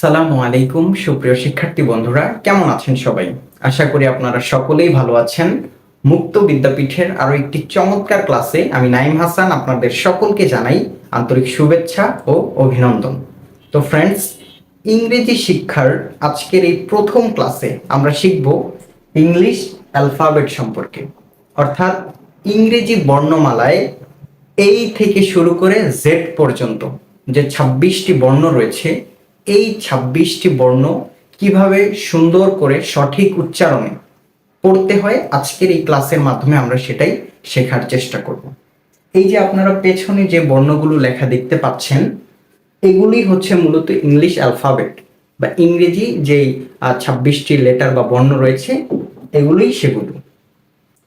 আসসালামু আলাইকুম সুপ্রিয় শিক্ষার্থী বন্ধুরা, কেমন আছেন সবাই? আশা করি আপনারা সকলেই ভালো আছেন। মুক্ত বিদ্যাপীঠের আরো একটি চমৎকার ক্লাসে আমি নাইম হাসান আপনাদের সকলকে জানাই আন্তরিক শুভেচ্ছা ও অভিনন্দন। তো ফ্রেন্ডস, ইংরেজি শিক্ষার আজকের এই প্রথম ক্লাসে আমরা শিখব ইংলিশ অ্যালফাবেট সম্পর্কে, অর্থাৎ ইংরেজি বর্ণমালায় এই থেকে শুরু করে জেড পর্যন্ত যে ২৬টি বর্ণ রয়েছে, এই ২৬টি বর্ণ কিভাবে সুন্দর করে সঠিক উচ্চারণে পড়তে হয় আজকের এই ক্লাসের মাধ্যমে আমরা সেটাই শেখার চেষ্টা করব। এই যে আপনারা পেছনে যে বর্ণগুলো লেখা দেখতে পাচ্ছেন, এগুলি হচ্ছে মূলত ইংলিশ অ্যালফাবেট বা ইংরেজি যে ২৬টি লেটার বা বর্ণ রয়েছে, এগুলোই সেগুলো।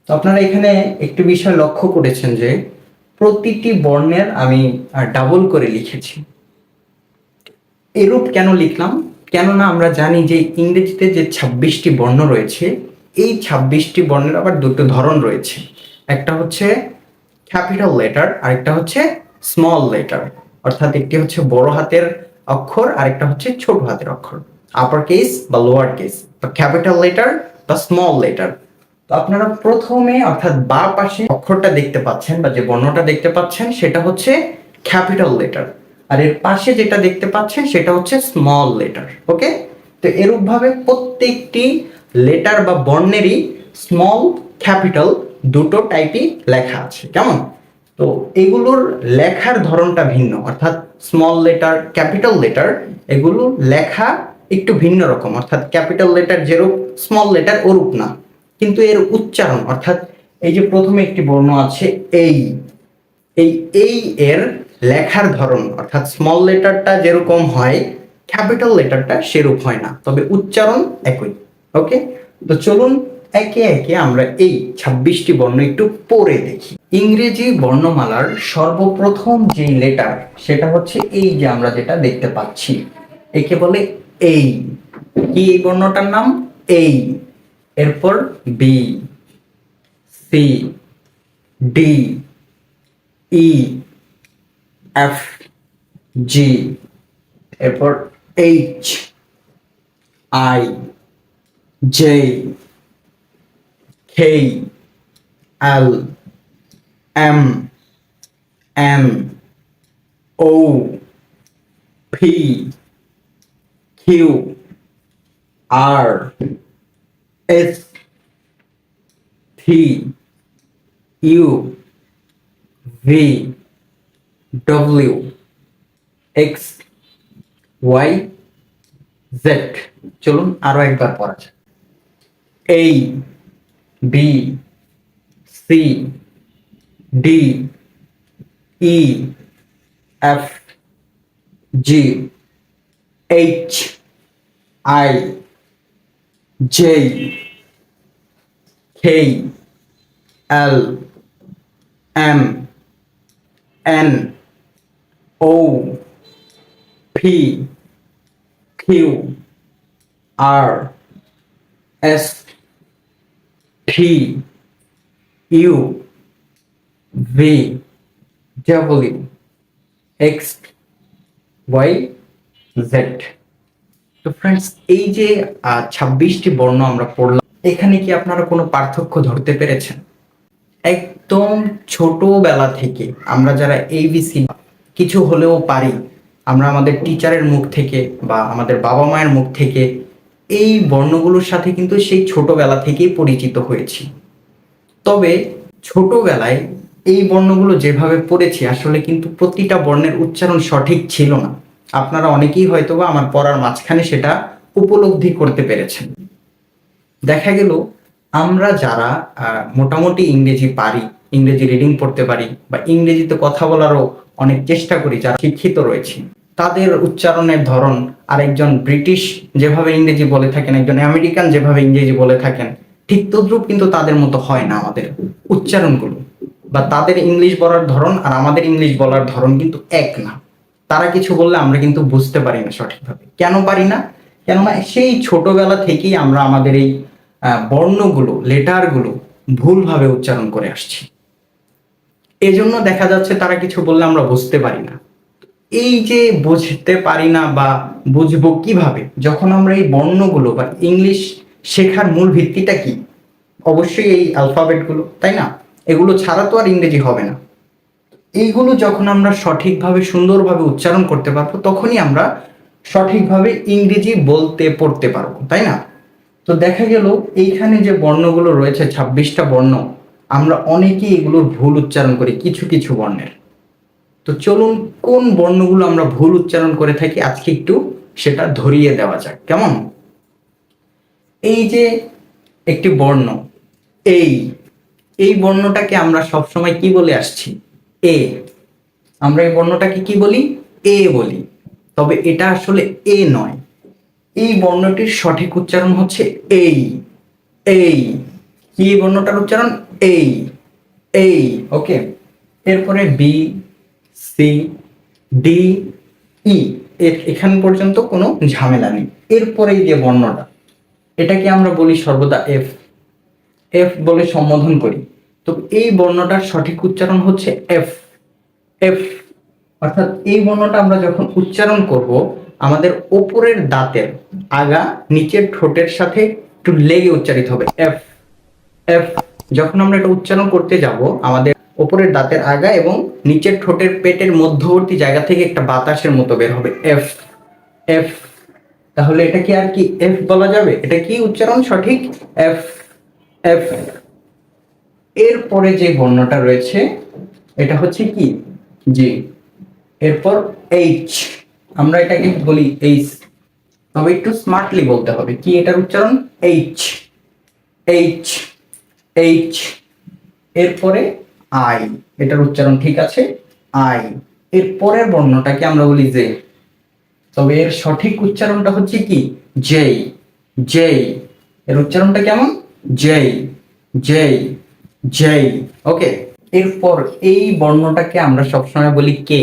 তো আপনারা এখানে একটি বিষয় লক্ষ্য করেছেন যে প্রতিটি বর্ণের আমি ডাবল করে লিখেছি। এরূপ কেন লিখলাম? কেননা আমরা জানি যে ইংরেজিতে যে ২৬টি বর্ণ রয়েছে, এই ২৬টি বর্ণের আবার দুটো ধরন রয়েছে। একটা হচ্ছে ক্যাপিটাল লেটার, আরেকটা হচ্ছে স্মল লেটার, অর্থাৎ একটি হচ্ছে বড় হাতের অক্ষর, আরেকটা হচ্ছে ছোট হাতের অক্ষর, আপার কেস বা লোয়ার কেস, বা ক্যাপিটাল লেটার বা স্মল লেটার। তো আপনারা প্রথমে অর্থাৎ বা পাশে অক্ষরটা দেখতে পাচ্ছেন বা যে বর্ণটা দেখতে পাচ্ছেন সেটা হচ্ছে ক্যাপিটাল লেটার, আর এর পাশে যেটা দেখতে পাচ্ছেন সেটা হচ্ছে স্মল লেটার। ওকে, তো এরূপ ভাবে প্রত্যেকটি লেটার বা বর্ণেরই স্মল ক্যাপিটাল দুটো টাইপই লেখা আছে। কেমন? তো এগুলোর লেখার ধরনটা ভিন্ন, অর্থাৎ স্মল লেটার, ক্যাপিটাল লেটার, এগুলো লেখা একটু ভিন্ন রকম, অর্থাৎ ক্যাপিটাল লেটার যেরূপ স্মল লেটার ওরূপ না, কিন্তু এর উচ্চারণ, অর্থাৎ এই যে প্রথমে একটি বর্ণ আছে এই এই এই এর লেখার ধরন, অর্থাৎ স্মল লেটারটা যেরকম হয় ক্যাপিটাল লেটারটা সেরূপ হয় না, তবে উচ্চারণ একই। ওকে, তো চলুন একে একে আমরা এই ২৬টি বর্ণ একটু পড়ে দেখি। ইংরেজি বর্ণমালার সর্বপ্রথম যে লেটার সেটা হচ্ছে এই যে আমরা যেটা দেখতে পাচ্ছি, একে বলে এই। কি এই বর্ণটার নাম? এই। এরপর B, C, D, E, F, G, এরপর H, I, J, K, L, M, N, O, P, Q, R, S, T, U, V, W, X, Y, Z. চলুন আরো একবার পড়া যাক। A, B, C, D, E, F, G, H, I, J, K, L, M, N, O, P, Q, R, S, T, U, V, W, X, Y, Z. তো friends, এই যে ২৬টি বর্ণ আমরা পড়লাম, এখানে কি আপনারা কোনো পার্থক্য ধরতে পেরেছেন? একদম ছোটবেলা থেকে আমরা যারা এবিসি কিছু হলেও পারি, আমরা আমাদের টিচারের মুখ থেকে বা আমাদের বাবা মায়ের মুখ থেকে এই বর্ণগুলোর সাথে কিন্তু সেই ছোটবেলা থেকেই পরিচিত হয়েছি। তবে ছোটবেলায় এই বর্ণগুলো যেভাবে পড়েছি, আসলে কিন্তু প্রতিটা বর্ণের উচ্চারণ সঠিক ছিল না। আপনারা অনেকেই হয়তোবা আমার পড়ার মাঝখানে সেটা উপলব্ধি করতে পেরেছেন। দেখা গেল আমরা যারা মোটামুটি ইংরেজি পারি, ইংরেজি রিডিং পড়তে পারি বা ইংরেজিতে কথা বলারও অনেক চেষ্টা করি, যারা শিক্ষিত রয়েছে, তাদের উচ্চারণের ধরন আরেকজন ব্রিটিশ যেভাবে ইংরেজি বলে থাকেন, একজন আমেরিকান যেভাবে ইংরেজি বলে থাকেন, ঠিক তদ্রুপ কিন্তু তাদের মতো হয় না আমাদের উচ্চারণগুলো, বা তাদের ইংলিশ বলার ধরন আর আমাদের ইংলিশ বলার ধরন কিন্তু এক না। তারা কিছু বললে আমরা কিন্তু বুঝতে পারি না সঠিকভাবে। কেন পারি না? কেননা সেই ছোটবেলা থেকেই আমরা আমাদের এই বর্ণগুলো, লেটারগুলো ভুলভাবে উচ্চারণ করে আসছি। এজন্য দেখা যাচ্ছে তারা কিছু বললে আমরা বুঝতে পারি না। এই যে বুঝতে পারি না বা বুঝবো কিভাবে, যখন আমরা এই বর্ণগুলো বা ইংলিশ শেখার মূল ভিত্তিটা কি? অবশ্যই এই অ্যালফাবেটগুলো, তাই না? এগুলো ছাড়া তো আর ইংরেজি হবে না। এইগুলো যখন আমরা সঠিকভাবে সুন্দরভাবে উচ্চারণ করতে পারবো, তখনই আমরা সঠিকভাবে ইংরেজি বলতে পড়তে পারবো, তাই না? তো দেখা গেল এইখানে যে বর্ণগুলো রয়েছে 26টা বর্ণ, আমরা অনেকেই এগুলোর ভুল উচ্চারণ করি কিছু কিছু বর্ণের। তো চলুন কোন বর্ণগুলো আমরা ভুল উচ্চারণ করে থাকি আজকে একটু সেটা ধরিয়ে দেওয়া যাক, কেমন? এই যে একটি বর্ণ এই, এই বর্ণটাকে আমরা সবসময় কি বলে আসছি? এ। আমরা এই বর্ণটাকে কি বলি? এ বলি। তবে এটা আসলে এ নয়। এই বর্ণটির সঠিক উচ্চারণ হচ্ছে এই। এই কি বর্ণটার উচ্চারণ? এই। এই, ওকে। এরপরে বি, সি, ডি, ই, এখান পর্যন্ত কোনো ঝামেলা নেই। এরপরে যে বর্ণটা, এটাকে আমরা বলি সর্বদা এফ। এফ বলে সম্বোধন করি। তো এই বর্ণটার সঠিক উচ্চারণ হচ্ছে এফ। এফ, অর্থাৎ এই বর্ণটা আমরা যখন উচ্চারণ করব, আমাদের ওপরের দাঁতের আগা নিচের ঠোঁটের সাথে একটু লেগে উচ্চারিত হবে এফ। এফ, যখন আমরা এটা উচ্চারণ করতে যাব, আমাদের ওপরের দাঁতের আগা এবং নিচের ঠোঁটের পেটের মধ্যবর্তী জায়গা থেকে একটা বাতাসের মতো বের হবে এফ। এফ, তাহলে এটা কি আর কি এফ বলা যাবে? এটা কি উচ্চারণ সঠিক? এফ। এফ। এরপরে যে বর্ণটা রয়েছে এটা হচ্ছে কি? জি। এরপর এইচ, আমরা এটাকে বলি এইচ, তবে একটু স্মার্টলি বলতে হবে। কি এটার উচ্চারণ? এইচ। এইচ। এইচ। এরপরে আই, এটার উচ্চারণ ঠিক আছে, আই। এর পরের বর্ণটাকে আমরা বলি জে, তবে এর সঠিক উচ্চারণটা হচ্ছে কি? জেই। জেই, এর উচ্চারণটা কেমন? জেই। জেই। জেই, ওকে। এরপর এই বর্ণটাকে আমরা সবসময় বলি কে।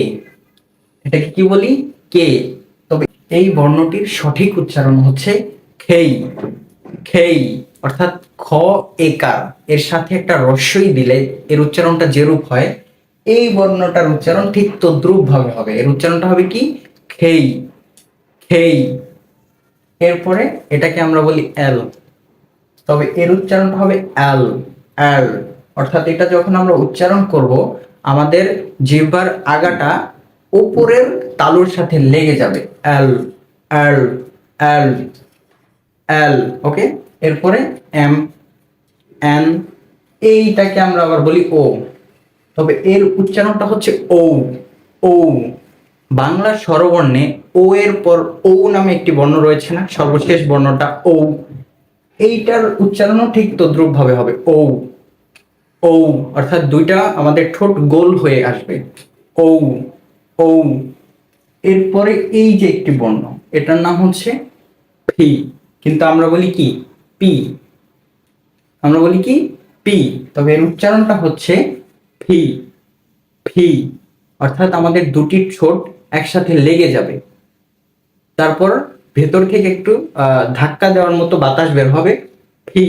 এটাকে কি বলি? কে। তবে এই বর্ণটির সঠিক উচ্চারণ হচ্ছে খেই। খেই, অর্থাৎ খ একার এর সাথে একটা রস্যই দিলে এর উচ্চারণটা যেরূপ হয়, এই বর্ণটার উচ্চারণ ঠিক তদ্রূপ ভাবে হবে। এর উচ্চারণটা হবে কি? খেই। খেই। এরপরে এটাকে আমরা বলি এল, তবে এর উচ্চারণটা হবে অ্যাল। অ্যাল, অর্থাৎ এটা যখন আমরা উচ্চারণ করব, আমাদের জিহ্বার আগাটা উপরের তালুর সাথে লেগে যাবে। অ্যাল। অ্যাল। অ্যাল। অ্যাল, ওকে। এরপরে এম, এন, এইটাকে আমরা আবার বলি ও, তবে এর উচ্চারণটা হচ্ছে ও। ও, বাংলা স্বরবর্ণে ও এর পর ও নামে একটি বর্ণ রয়েছে না, সর্বশেষ বর্ণটা ও, এইটার উচ্চারণও ঠিক তদ্রূপ ভাবে হবে ও। ও, অর্থাৎ দুইটা আমাদের ঠোঁট গোল হয়ে আসবে। ও। ও। এরপরে এই যে একটি বর্ণ, এটার নাম হচ্ছে ফি, কিন্তু আমরা বলি কি? পি। আমরা বলি কি? পি, তবে এর উচ্চারণটা হচ্ছে ফি। ফি, অর্থাৎ আমাদের দুটি ঠোঁট একসাথে লেগে যাবে, তারপর ভেতর থেকে একটু ধাক্কা দেওয়ার মতো বাতাস বের হবে। ফি।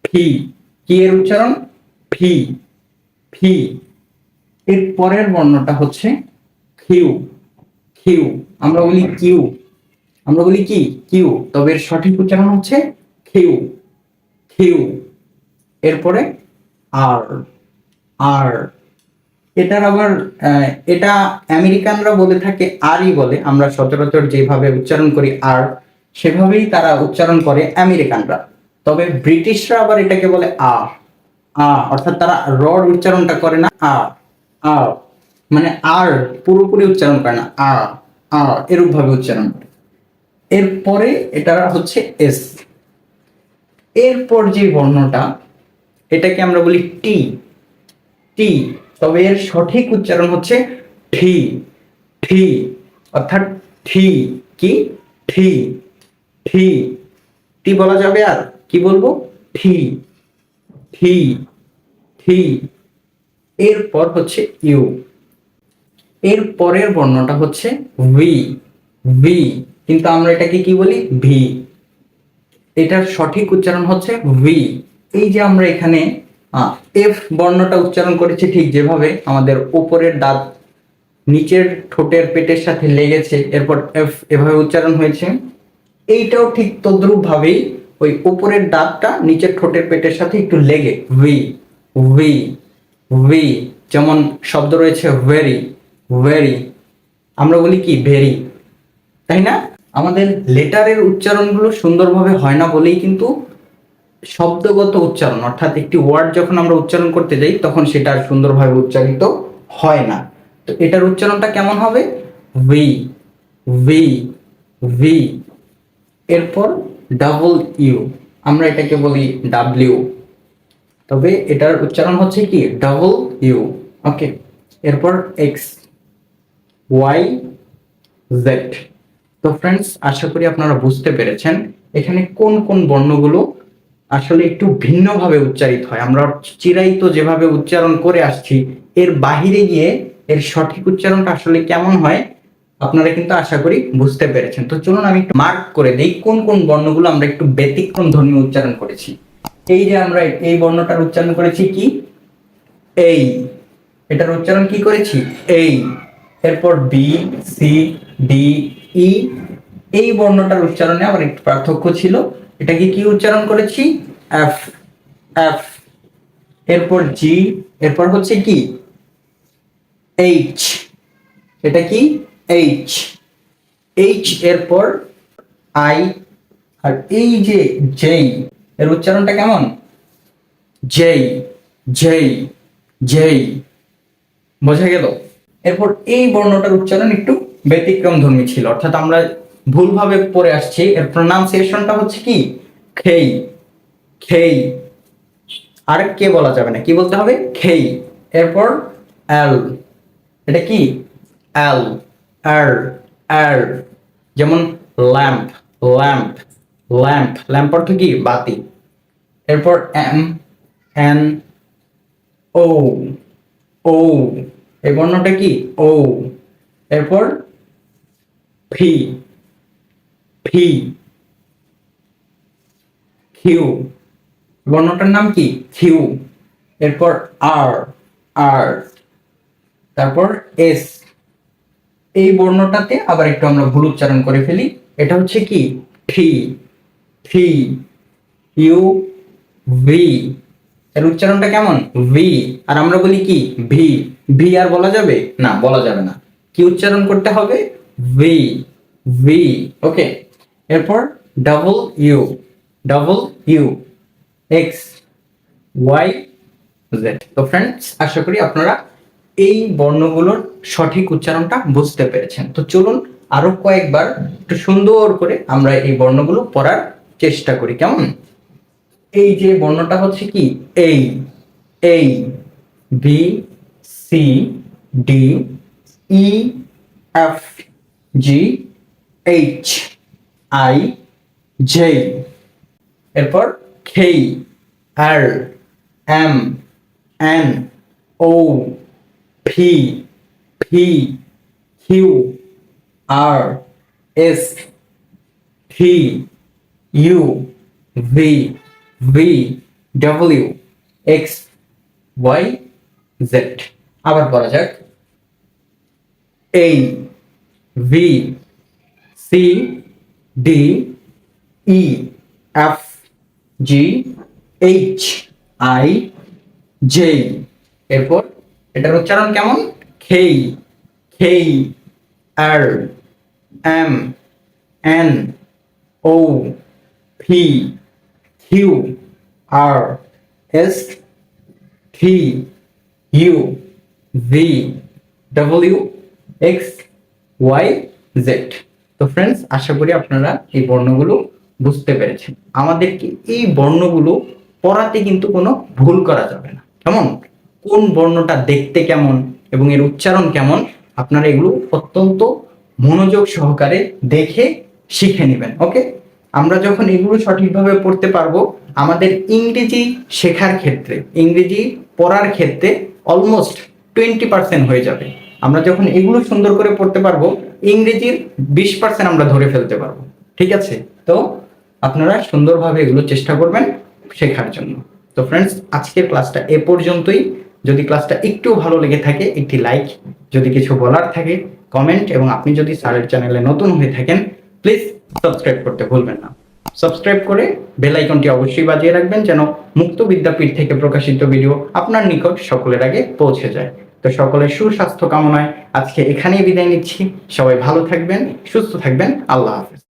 ফি, কি এর উচ্চারণ? ফি। ফি। এর পরের বর্ণটা হচ্ছে কিউ। কিউ, আমরা বলি কিউ। আমরা বলি কি? কিউ, তবে এর সঠিক উচ্চারণ হচ্ছে কিউ। কিউ। এরপরে আর। আর, এটার আবার এটা আমেরিকানরা বলে থাকে আরই বলে, আমরা সচরাচর যেভাবে উচ্চারণ করি আর, সেভাবেই তারা উচ্চারণ করে আমেরিকানরা। তবে ব্রিটিশরা আবার এটাকে বলে আ। আ, অর্থাৎ তারা রড উচ্চারণটা করে না, আ। আ, মানে আর পুরোপুরি উচ্চারণ করে না, আ। আ, এরূপ ভাবে উচ্চারণ করে। এরপরে এটা হচ্ছে এস। এরপর যে বর্ণটা, এটাকে আমরা বলি টি। টি, তবে এর সঠিক উচ্চারণ হচ্ছে ঠি। ঠি, অর্থাৎ ঠি। কি? ঠি। ঠি। টি বলা যাবে আর কি বলবো? ঠি। ঠি। ঠি। এরপর হচ্ছে ইউ। এর পরের বর্ণটা হচ্ছে ভি। ভি, কিন্তু আমরা এটাকে কি বলি? ভি। এটার সঠিক উচ্চারণ হচ্ছে ভি। এই যে আমরা এখানে এফ বর্ণটা উচ্চারণ করেছি ঠিক যেভাবে আমাদের উপরের দাঁত নিচের ঠোঁটের পেটের সাথে লেগেছে, এরপর এফ এভাবে উচ্চারণ হয়েছে। এইটাও ঠিক তদ্রূপ ভাবেই ওই উপরের দাঁতটা নিচের ঠোঁটের পেটের সাথে একটু লেগে ভি ভি ভি, যেমন শব্দ রয়েছে ভেরি ভেরি, আমরা বলি কি ভেরি, তাই না? আমাদের লেটারের উচ্চারণগুলো সুন্দরভাবে হয় না বলেই কিন্তু শব্দগত উচ্চারণ, অর্থাৎ একটি ওয়ার্ড যখন আমরা উচ্চারণ করতে যাই তখন সেটা আর সুন্দরভাবে উচ্চারিত হয় না। তো এটার উচ্চারণটা কেমন হবে? V V V. এরপর ডাবল ইউ, আমরা এটাকে বলি ডাব্লিউ, তবে এটার উচ্চারণ হচ্ছে কি ডাবল ইউ। ওকে, এরপর এক্স ওয়াই জেড। তো ফ্রেন্ডস, আশা করি আপনারা বুঝতে পেরেছেন এখানে কোন কোন বর্ণগুলো আসলে একটু ভিন্নভাবে উচ্চারিত হয়। আমরা চিরায়ত যেভাবে উচ্চারণ করে আসছি এর বাহিরে গিয়ে এর সঠিক উচ্চারণটা আসলে কেমন হয় আপনারা কিন্তু আশা করি বুঝতে পেরেছেন। তো চলুন আমি একটু মার্ক করে দেই কোন কোন বর্ণগুলো আমরা একটু ব্যতিক্রম ধর্মী উচ্চারণ করেছি। এই যে আমরা এই বর্ণটার উচ্চারণ করেছি কি এই, এটার উচ্চারণ কি করেছি এই। এরপর বি সি ডি ই, এই বর্ণটার উচ্চারণে আবার একটু পার্থক্য ছিল, এটাকে কি উচ্চারণ করেছি এফ এফ। এরপর জি, এরপর হচ্ছে কি এইচ, এটা কি এইচ এইচ। এরপর আই, আর এই যে জেই, এর উচ্চারণটা কেমন জেই জেই জেই, বোঝা গেল? এরপর এই বর্ণটার উচ্চারণ একটু ব্যতিক্রম ধর্মী ছিল, অর্থাৎ আমরা ভুলভাবে পড়ে আসছি। এর প্রোনাউন্সিয়েশনটা হচ্ছে কি খেই খেই, আর কে বলা যাবে না, কি বলতে হবে খেই। এরপর এল, এটা কি এল আর আর, যেমন ল্যাম্প ল্যাম্প ল্যাম্প, ল্যাম্প অর্থ কি বাতি। এরপর এম এন ও ও, এই বর্ণটা কি ও। এরপর ফি ফি কিউ, বর্ণটার নাম কি কিউ। এরপর আর আর, তারপর এস, এই বর্ণটাতে আবার একটু আমরা ভুল উচ্চারণ করে ফেলি, এটা হচ্ছে কি ফি ফি ইউ ভি, এর উচ্চারণটা কেমন ভি, আর আমরা বলি কি ভি ভি, আর বলা যাবে না, বলা যাবে না, কি উচ্চারণ করতে হবে ভি ভি। ওকে, এরপর W X Y Z. তো ফ্রেন্ডস, আশা করি আপনারা এই বর্ণগুলোর সঠিক উচ্চারণটা বুঝতে পেরেছেন। তো চলুন আরো কয়েকবার একটু সুন্দর করে আমরা এই বর্ণগুলো পড়ার চেষ্টা করি, কেমন? এই যে বর্ণটা হচ্ছে কি এই এই, B C D E F G H I J. এরপর খেই আর M N O P P Q R S T U V V W X Y Z. আবার বলা যাক এই B C D E F G H I J. এরপর এটার উচ্চারণ কেমন খেই খেই আর M N O P Q R S T U V W X Y Z. তো ফ্রেন্ডস, আশা করি আপনারা এই বর্ণগুলো বুঝতে পেরেছেন। আমাদেরকে এই বর্ণগুলো পড়াতে কিন্তু কোনো ভুল করা যাবে না, কেমন? কোন বর্ণটা দেখতে কেমন এবং এর উচ্চারণ কেমন, আপনারা এগুলো অত্যন্ত মনোযোগ সহকারে দেখে শিখে নেবেন। ওকে, আমরা যখন এগুলো সঠিকভাবে পড়তে পারবো, আমাদের ইংরেজি শেখার ক্ষেত্রে, ইংরেজি পড়ার ক্ষেত্রে অলমোস্ট 20% হয়ে যাবে। আমরা যখন এগুলো সুন্দর করে পড়তে পারবো, ইংরেজির 20% আমরা ধরে ফেলতে পারবো। ঠিক আছে? তো আপনারা সুন্দরভাবে এগুলো চেষ্টা করবেন শেখার জন্য। তো ফ্রেন্ডস, আজকের ক্লাসটা এ পর্যন্তই। যদি ক্লাসটা একটু ভালো লেগে থাকে একটি লাইক, যদি কিছু বলার থাকে কমেন্ট, এবং আপনি যদি স্যারের চ্যানেলে নতুন হয়ে থাকেন প্লিজ সাবস্ক্রাইব করতে ভুলবেন না। সাবস্ক্রাইব করে বেল আইকনটি অবশ্যই বাজিয়ে রাখবেন যেন মুক্ত বিদ্যাপীঠ থেকে প্রকাশিত ভিডিও আপনার নিকট সকলের আগে পৌঁছে যায়। তো সকলের সুস্বাস্থ্য কামনায় আজকে এখানেই বিদায় নিচ্ছি। সবাই ভালো থাকবেন, সুস্থ থাকবেন। আল্লাহ হাফেজ।